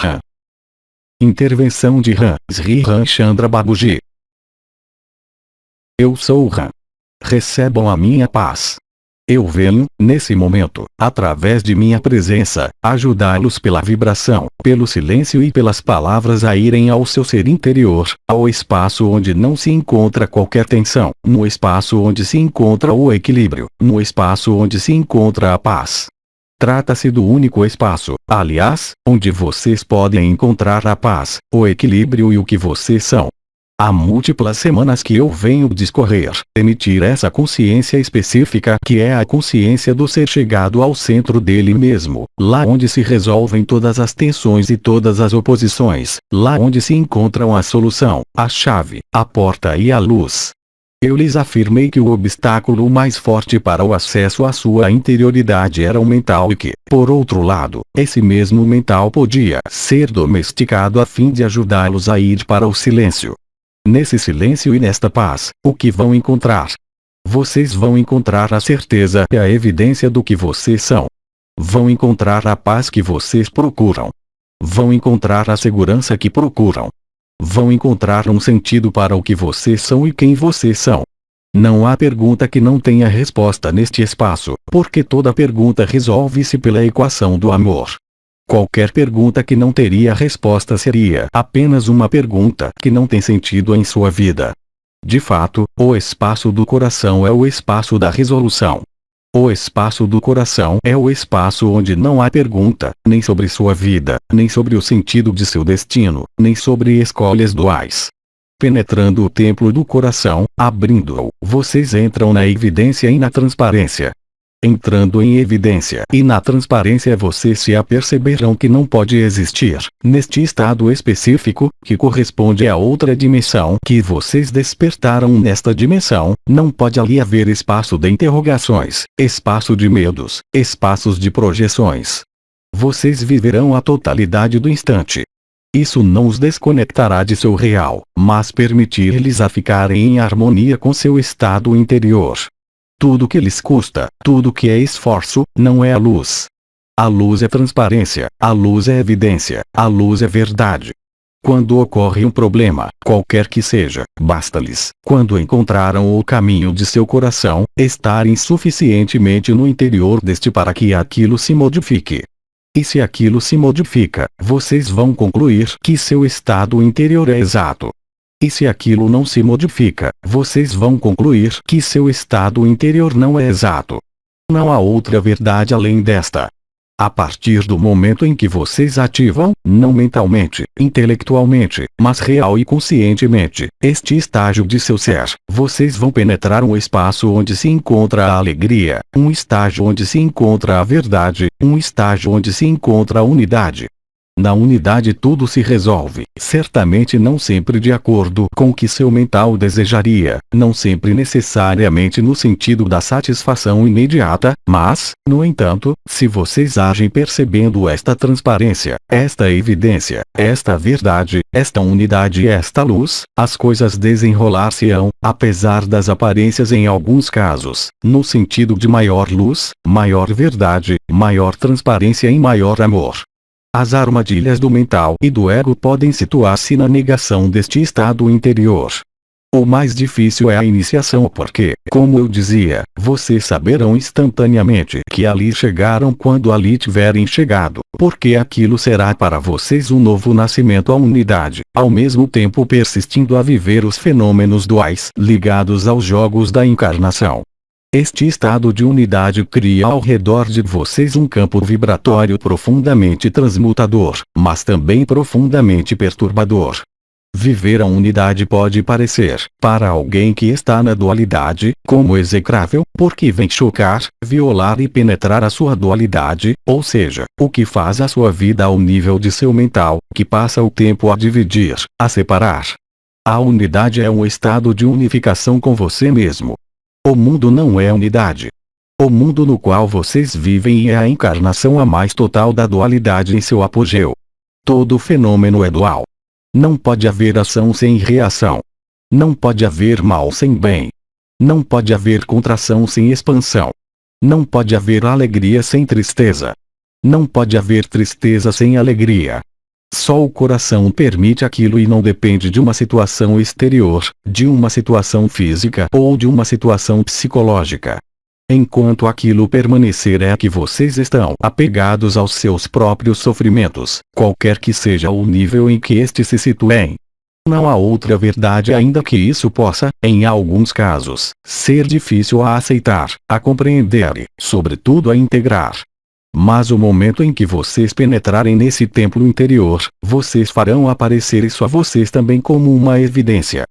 Ram. Intervenção de Ram Sri Ramchandra Babuji. Eu sou o Ram. Recebam a minha paz. Eu venho, nesse momento, através de minha presença, ajudá-los pela vibração, pelo silêncio e pelas palavras a irem ao seu ser interior, ao espaço onde não se encontra qualquer tensão, no espaço onde se encontra o equilíbrio, no espaço onde se encontra a paz. Trata-se do único espaço, aliás, onde vocês podem encontrar a paz, o equilíbrio e o que vocês são. Há múltiplas semanas que eu venho discorrer, emitir essa consciência específica que é a consciência do ser chegado ao centro dele mesmo, lá onde se resolvem todas as tensões e todas as oposições, lá onde se encontram a solução, a chave, a porta e a luz. Eu lhes afirmei que o obstáculo mais forte para o acesso à sua interioridade era o mental e que, por outro lado, esse mesmo mental podia ser domesticado a fim de ajudá-los a ir para o silêncio. Nesse silêncio e nesta paz, o que vão encontrar? Vocês vão encontrar a certeza e a evidência do que vocês são. Vão encontrar a paz que vocês procuram. Vão encontrar a segurança que procuram. Vão encontrar um sentido para o que vocês são e quem vocês são. Não há pergunta que não tenha resposta neste espaço, porque toda pergunta resolve-se pela equação do amor. Qualquer pergunta que não teria resposta seria apenas uma pergunta que não tem sentido em sua vida. De fato, o espaço do coração é o espaço da resolução. O espaço do coração é o espaço onde não há pergunta, nem sobre sua vida, nem sobre o sentido de seu destino, nem sobre escolhas duais. Penetrando o templo do coração, abrindo-o, vocês entram na evidência e na transparência. Entrando em evidência e na transparência vocês se aperceberão que não pode existir, neste estado específico, que corresponde a outra dimensão que vocês despertaram nesta dimensão, não pode ali haver espaço de interrogações, espaço de medos, espaços de projeções. Vocês viverão a totalidade do instante. Isso não os desconectará de seu real, mas permitir-lhes a ficarem em harmonia com seu estado interior. Tudo que lhes custa, tudo que é esforço, não é a luz. A luz é transparência, a luz é evidência, a luz é verdade. Quando ocorre um problema, qualquer que seja, basta-lhes, quando encontraram o caminho de seu coração, estarem suficientemente no interior deste para que aquilo se modifique. E se aquilo se modifica, vocês vão concluir que seu estado interior é exato. E se aquilo não se modifica, vocês vão concluir que seu estado interior não é exato. Não há outra verdade além desta. A partir do momento em que vocês ativam, não mentalmente, intelectualmente, mas real e conscientemente, este estágio de seu ser, vocês vão penetrar um espaço onde se encontra a alegria, um estágio onde se encontra a verdade, um estágio onde se encontra a unidade. Na unidade tudo se resolve, certamente não sempre de acordo com o que seu mental desejaria, não sempre necessariamente no sentido da satisfação imediata, mas, no entanto, se vocês agem percebendo esta transparência, esta evidência, esta verdade, esta unidade e esta luz, as coisas desenrolar-se-ão, apesar das aparências em alguns casos, no sentido de maior luz, maior verdade, maior transparência e maior amor. As armadilhas do mental e do ego podem situar-se na negação deste estado interior. O mais difícil é a iniciação porque, como eu dizia, vocês saberão instantaneamente que ali chegaram quando ali tiverem chegado, porque aquilo será para vocês um novo nascimento à unidade, ao mesmo tempo persistindo a viver os fenômenos duais ligados aos jogos da encarnação. Este estado de unidade cria ao redor de vocês um campo vibratório profundamente transmutador, mas também profundamente perturbador. Viver a unidade pode parecer, para alguém que está na dualidade, como execrável, porque vem chocar, violar e penetrar a sua dualidade, ou seja, o que faz a sua vida ao nível de seu mental, que passa o tempo a dividir, a separar. A unidade é um estado de unificação com você mesmo. O mundo não é unidade. O mundo no qual vocês vivem é a encarnação a mais total da dualidade em seu apogeu. Todo fenômeno é dual. Não pode haver ação sem reação. Não pode haver mal sem bem. Não pode haver contração sem expansão. Não pode haver alegria sem tristeza. Não pode haver tristeza sem alegria. Só o coração permite aquilo e não depende de uma situação exterior, de uma situação física ou de uma situação psicológica. Enquanto aquilo permanecer é que vocês estão apegados aos seus próprios sofrimentos, qualquer que seja o nível em que estes se situem. Não há outra verdade ainda que isso possa, em alguns casos, ser difícil a aceitar, a compreender e, sobretudo, a integrar. Mas o momento em que vocês penetrarem nesse templo interior, vocês farão aparecer isso a vocês também como uma evidência.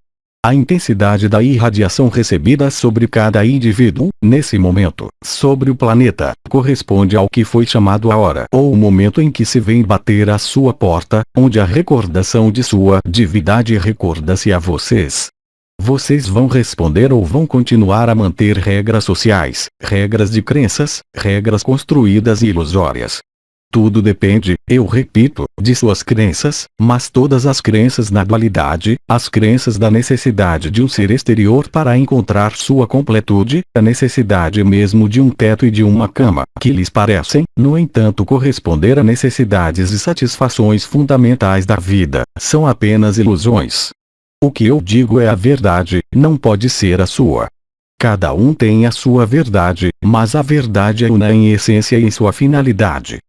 A intensidade da irradiação recebida sobre cada indivíduo, nesse momento, sobre o planeta, corresponde ao que foi chamado a hora ou o momento em que se vem bater à sua porta, onde a recordação de sua divindade recorda-se a vocês. Vocês vão responder ou vão continuar a manter regras sociais, regras de crenças, regras construídas e ilusórias. Tudo depende, eu repito, de suas crenças, mas todas as crenças na dualidade, as crenças da necessidade de um ser exterior para encontrar sua completude, a necessidade mesmo de um teto e de uma cama, que lhes parecem, no entanto, corresponder a necessidades e satisfações fundamentais da vida, são apenas ilusões. O que eu digo é a verdade, não pode ser a sua. Cada um tem a sua verdade, mas a verdade é una em essência e em sua finalidade.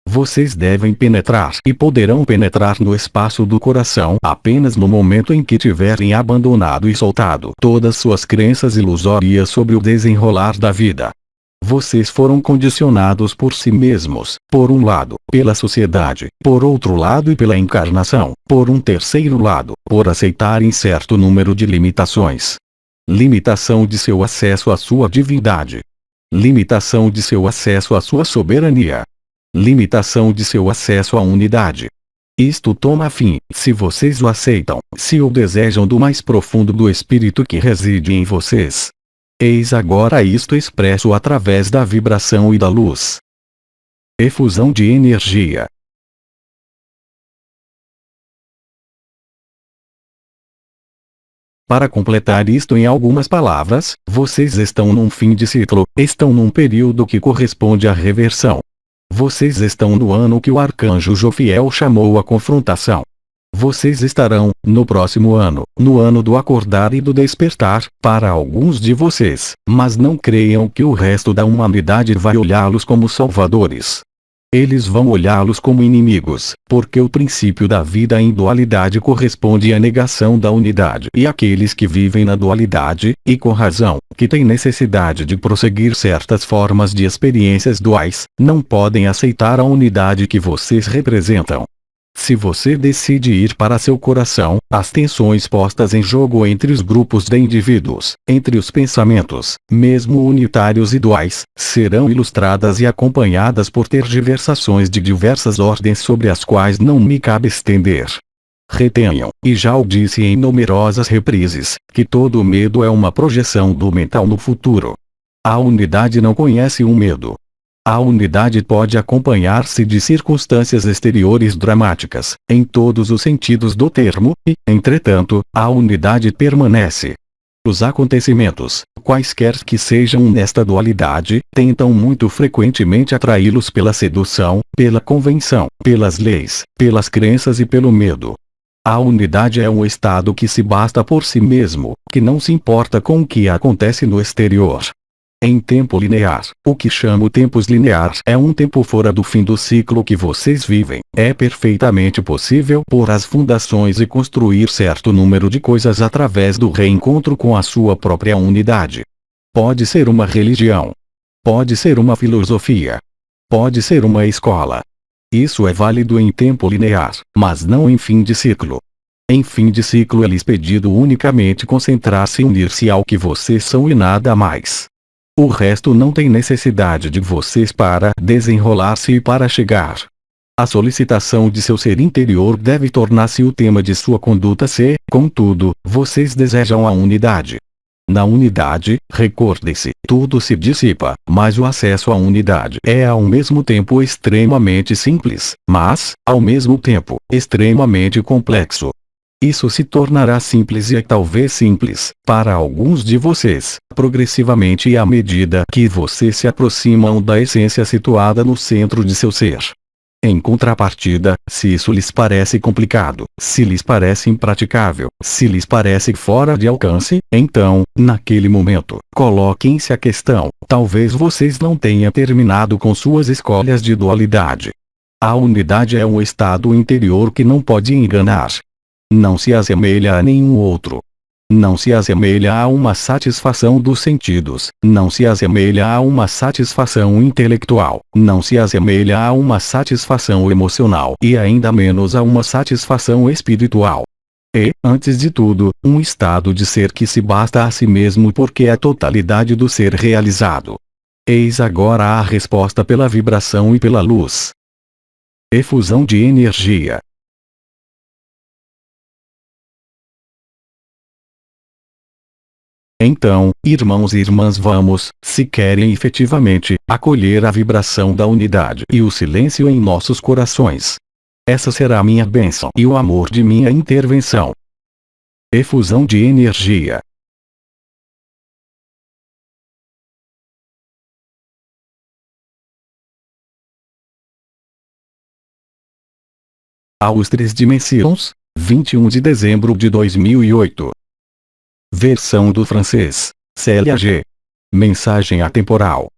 Vocês devem penetrar e poderão penetrar no espaço do coração apenas no momento em que tiverem abandonado e soltado todas suas crenças ilusórias sobre o desenrolar da vida. Vocês foram condicionados por si mesmos, por um lado, pela sociedade, por outro lado e pela encarnação, por um terceiro lado, por aceitarem certo número de limitações. Limitação de seu acesso à sua divindade. Limitação de seu acesso à sua soberania. Limitação de seu acesso à unidade. Isto toma fim, se vocês o aceitam, se o desejam do mais profundo do espírito que reside em vocês. Eis agora isto expresso através da vibração e da luz. Efusão de energia. Para completar isto em algumas palavras, vocês estão num fim de ciclo, estão num período que corresponde à reversão. Vocês estão no ano que o arcanjo Jofiel chamou a confrontação. Vocês estarão, no próximo ano, no ano do acordar e do despertar, para alguns de vocês, mas não creiam que o resto da humanidade vai olhá-los como salvadores. Eles vão olhá-los como inimigos, porque o princípio da vida em dualidade corresponde à negação da unidade. E aqueles que vivem na dualidade, e com razão, que têm necessidade de prosseguir certas formas de experiências duais, não podem aceitar a unidade que vocês representam. Se você decide ir para seu coração, as tensões postas em jogo entre os grupos de indivíduos, entre os pensamentos, mesmo unitários e duais, serão ilustradas e acompanhadas por tergiversações de diversas ordens sobre as quais não me cabe estender. Retenham, e já o disse em numerosas reprises, que todo medo é uma projeção do mental no futuro. A unidade não conhece o medo. A unidade pode acompanhar-se de circunstâncias exteriores dramáticas, em todos os sentidos do termo, e, entretanto, a unidade permanece. Os acontecimentos, quaisquer que sejam nesta dualidade, tentam muito frequentemente atraí-los pela sedução, pela convenção, pelas leis, pelas crenças e pelo medo. A unidade é um estado que se basta por si mesmo, que não se importa com o que acontece no exterior. Em tempo linear, o que chamo tempos linear é um tempo fora do fim do ciclo que vocês vivem. É perfeitamente possível pôr as fundações e construir certo número de coisas através do reencontro com a sua própria unidade. Pode ser uma religião. Pode ser uma filosofia. Pode ser uma escola. Isso é válido em tempo linear, mas não em fim de ciclo. Em fim de ciclo é lhes pedido unicamente concentrar-se e unir-se ao que vocês são e nada mais. O resto não tem necessidade de vocês para desenrolar-se e para chegar. A solicitação de seu ser interior deve tornar-se o tema de sua conduta se, contudo, vocês desejam a unidade. Na unidade, recordem-se, tudo se dissipa, mas o acesso à unidade é ao mesmo tempo extremamente simples, mas, ao mesmo tempo, extremamente complexo. Isso se tornará simples e talvez simples, para alguns de vocês, progressivamente e à medida que vocês se aproximam da essência situada no centro de seu ser. Em contrapartida, se isso lhes parece complicado, se lhes parece impraticável, se lhes parece fora de alcance, então, naquele momento, coloquem-se a questão: talvez vocês não tenham terminado com suas escolhas de dualidade. A unidade é um estado interior que não pode enganar. Não se assemelha a nenhum outro. Não se assemelha a uma satisfação dos sentidos, não se assemelha a uma satisfação intelectual, não se assemelha a uma satisfação emocional e ainda menos a uma satisfação espiritual. É, antes de tudo, um estado de ser que se basta a si mesmo porque é a totalidade do ser realizado. Eis agora a resposta pela vibração e pela luz. Efusão de energia. Então, irmãos e irmãs, vamos, se querem efetivamente, acolher a vibração da unidade e o silêncio em nossos corações. Essa será a minha bênção e o amor de minha intervenção. Efusão de energia. Aos 3 dimensões, 21 de dezembro de 2008. Versão do francês, CLAG. Mensagem atemporal.